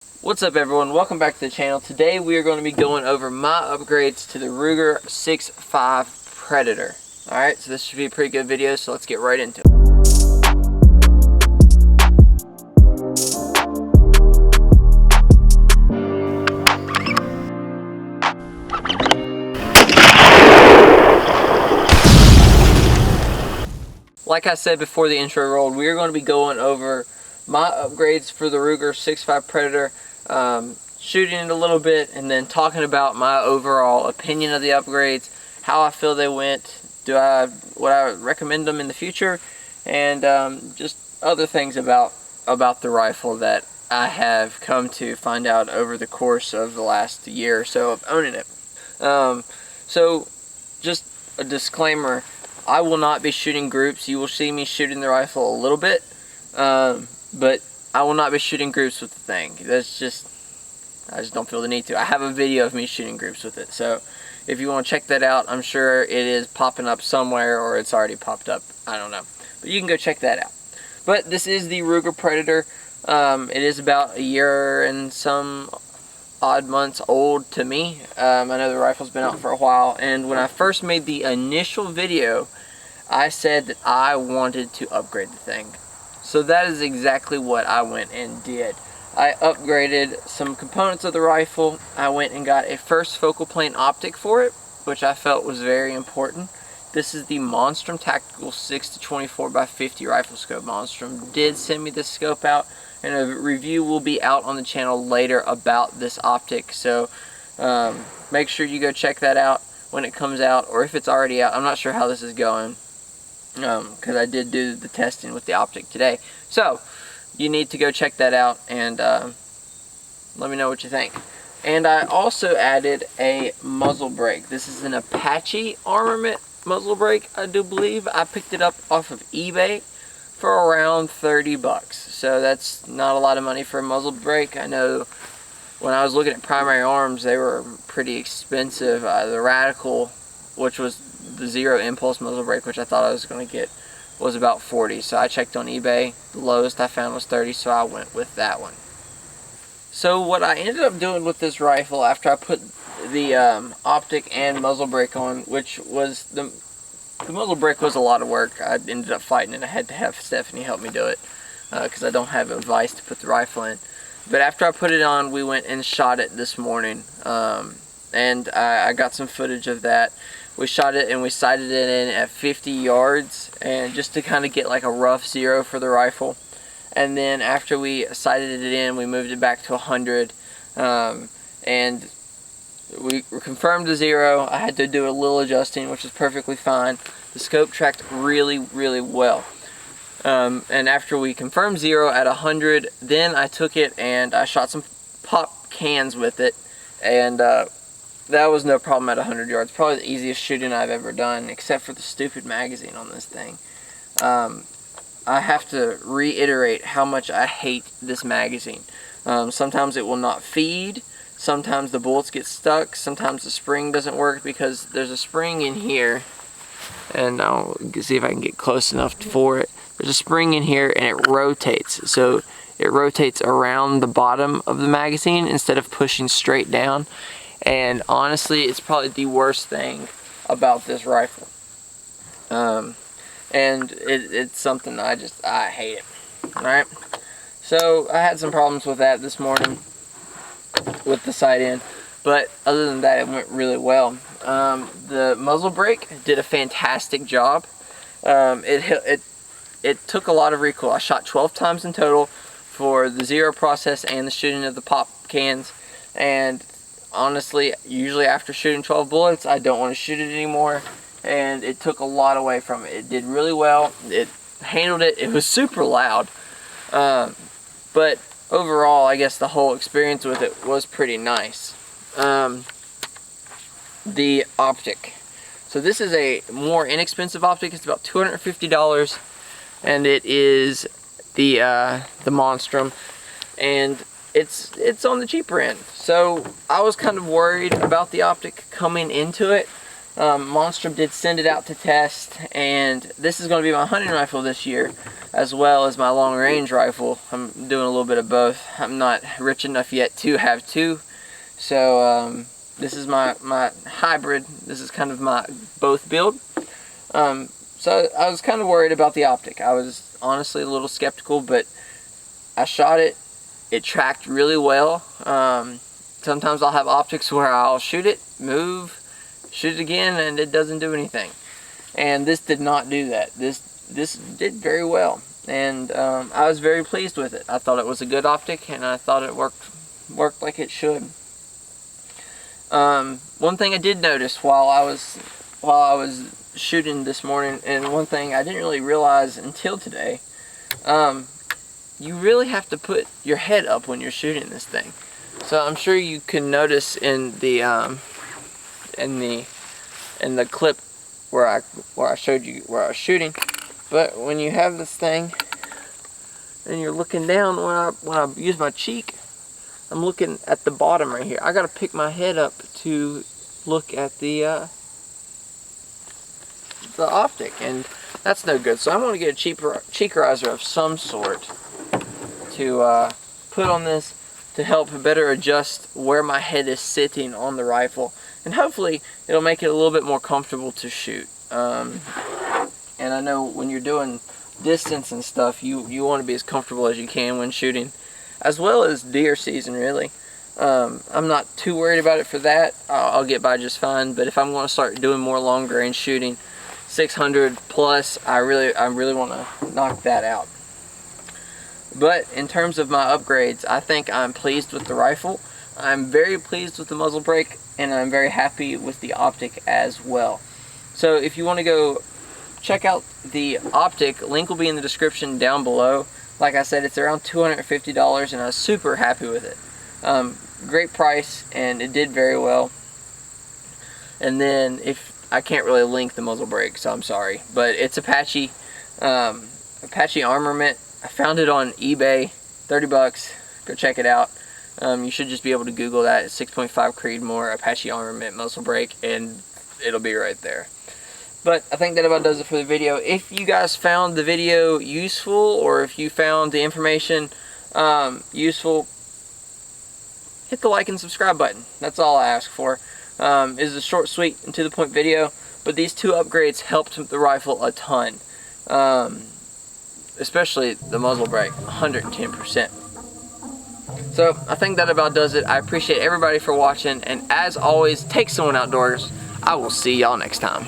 What's up everyone, welcome back to the channel. Today we are going to be going over my upgrades to the Ruger 6.5 Predator. Alright, so this should be a pretty good video, so let's get right into it. Like I said before the intro rolled, we are going to be going over my upgrades for the Ruger 6.5 Predator, shooting it a little bit, and then talking about my overall opinion of the upgrades, how I feel they went, would I recommend them in the future, and just other things about the rifle that I have come to find out over the course of the last year or so of owning it. So just a disclaimer, I will not be shooting groups. You will see me shooting the rifle a little bit, but I will not be shooting groups with the thing. I just don't feel the need to. I have a video of me shooting groups with it, so if you want to check that out, I'm sure it is popping up somewhere, or it's already popped up, I don't know. But you can go check that out. But this is the Ruger Predator. It is about a year and some odd months old to me. I know the rifle's been out for a while, and when I first made the initial video, I said that I wanted to upgrade the thing. So that is exactly what I went and did. I upgraded some components of the rifle. I went and got a first focal plane optic for it, which I felt was very important. This is the Monstrum Tactical 6-24x50 rifle scope. Monstrum did send me this scope out, and a review will be out on the channel later about this optic. So make sure you go check that out when it comes out, or if it's already out. I'm not sure how this is going, because I did do the testing with the optic today. So you need to go check that out and let me know what you think. And I also added a muzzle brake. This is an Apache Armament muzzle brake, I do believe. I picked it up off of eBay for around 30 bucks. So that's not a lot of money for a muzzle brake. I know when I was looking at Primary Arms, they were pretty expensive. The Radical, which was the zero impulse muzzle brake, which I thought I was going to get, was about 40. So I checked on eBay. The lowest I found was 30, so I went with that one. So what I ended up doing with this rifle after I put the optic and muzzle brake on, which was the muzzle brake was a lot of work. I ended up fighting it. I had to have Stephanie help me do it because I don't have a vise to put the rifle in. But after I put it on, we went and shot it this morning, and I got some footage of that. We shot it and we sighted it in at 50 yards, and just to kind of get like a rough zero for the rifle. And then after we sighted it in, we moved it back to 100, and we confirmed the zero. I had to do a little adjusting, which is perfectly fine. The scope tracked really, really well. And after we confirmed zero at 100, then I took it and I shot some pop cans with it, and that was no problem at 100 yards. Probably the easiest shooting I've ever done, except for the stupid magazine on this thing. I have to reiterate how much I hate this magazine. Sometimes it will not feed. Sometimes the bullets get stuck. Sometimes the spring doesn't work, because there's a spring in here, and I'll see if I can get close enough for it. There's a spring in here and it rotates. So it rotates around the bottom of the magazine instead of pushing straight down. And honestly, it's probably the worst thing about this rifle. And it's something I hate it. Alright, so I had some problems with that this morning with the sight in, but other than that, it went really well. The muzzle brake did a fantastic job. It took a lot of recoil. I shot 12 times in total for the zero process and the shooting of the pop cans, and honestly, usually after shooting 12 bullets, I don't want to shoot it anymore, and it took a lot away from it. It did really well. It handled it. It was super loud, but overall, I guess the whole experience with it was pretty nice. The optic. So this is a more inexpensive optic. It's about $250, and it is the Monstrum, and it's on the cheaper end. So I was kind of worried about the optic coming into it, Monstrum did send it out to test, and this is going to be my hunting rifle this year, as well as my long range rifle. I'm doing a little bit of both. I'm not rich enough yet to have two, so this is my hybrid. This is kind of my both build. So I was kind of worried about the optic. I was honestly a little skeptical, but I shot it. It tracked really well. Sometimes I'll have optics where I'll shoot it, move, shoot it again, and it doesn't do anything. And this did not do that. This did very well, and I was very pleased with it. I thought it was a good optic, and I thought it worked like it should. One thing I did notice while I was shooting this morning, and one thing I didn't really realize until today, you really have to put your head up when you're shooting this thing. So I'm sure you can notice in the clip where I showed you where I was shooting, but when you have this thing and you're looking down, when I use my cheek, I'm looking at the bottom right here. I gotta pick my head up to look at the optic, and that's no good. So I'm going to get a cheekerizer of some sort to put on this to help better adjust where my head is sitting on the rifle, and hopefully it'll make it a little bit more comfortable to shoot. And I know when you're doing distance and stuff, you want to be as comfortable as you can when shooting, as well as deer season, really. I'm not too worried about it for that. I'll get by just fine, but if I'm going to start doing more long range shooting, 600 plus, I really want to knock that out. But in terms of my upgrades, I think I'm pleased with the rifle. I'm very pleased with the muzzle brake, and I'm very happy with the optic as well. So if you want to go check out the optic, link will be in the description down below. Like I said, it's around $250, and I was super happy with it. Great price, and it did very well. And then I can't really link the muzzle brake, so I'm sorry, but it's Apache Armament. I found it on eBay, 30 bucks. Go check it out. You should just be able to Google that. It's 6.5 Creedmoor Apache Armament muzzle brake, and it'll be right there. But I think that about does it for the video. If you guys found the video useful, or if you found the information useful, hit the like and subscribe button. That's all I ask for. It is a short, sweet, and to the point video, but these two upgrades helped the rifle a ton. Especially the muzzle brake, 110%. So I think that about does it. I appreciate everybody for watching, and as always, take someone outdoors. I will see y'all next time.